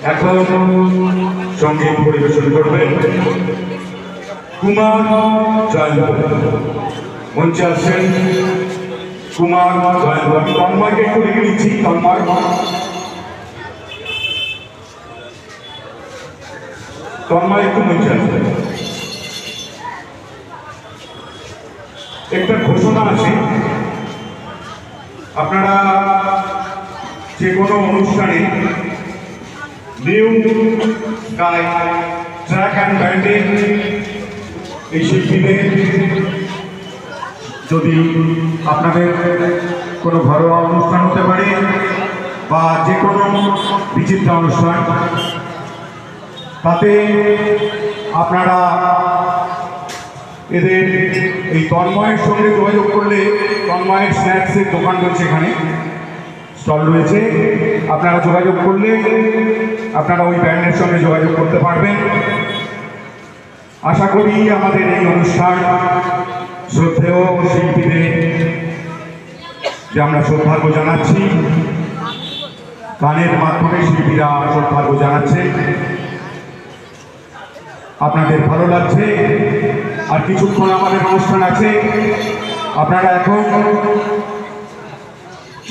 এখন সঙ্গীত পরিবেশন করবেন কুমার জয়ন্ত। মঞ্চে আসছেন কুমার জয়ন্ত। আমি তন্ময়কে একটু লিখে দিচ্ছি। তন্ময় একটু মঞ্চে আসবেন। একটা ঘোষণা আছে, আপনারা যে কোনো অনুষ্ঠানে নিউ স্কাই ট্র্যাক অ্যান্ড ব্যান্ডের এই শিল্পীদের যদি আপনাদের কোনো ঘরোয়া অনুষ্ঠান হতে পারে বা যে কোনো বিচিত্র অনুষ্ঠান, তাতে আপনারা এদের এই তন্ময়ের সঙ্গে যোগাযোগ করলে, তন্ময়ের স্ন্যাক্সের দোকান রয়েছে, এখানে স্টল রয়েছে, আপনারা যোগাযোগ করলে আপনারা ওই ব্যান্ডের সঙ্গে যোগাযোগ করতে পারবেন। আশা করি আমাদের এই অনুষ্ঠান শ্রদ্ধেয় শিল্পীদের যে আমরা সৌভাগ্য জানাচ্ছি, গানের মাধ্যমে শিল্পীরা সৌভাগ্য জানাচ্ছে, আপনাদের ভালো লাগছে। আর কিছুক্ষণ আমাদের অনুষ্ঠান আছে, আপনারা এখন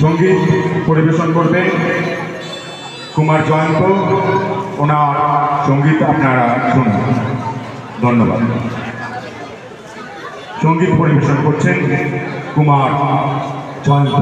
সঙ্গীত পরিবেশন করবেন কুমার জয়ন্ত। ওনার সঙ্গীত আপনারা শুনুন। ধন্যবাদ। সঙ্গীত পরিবেশন করছেন কুমার জয়ন্ত।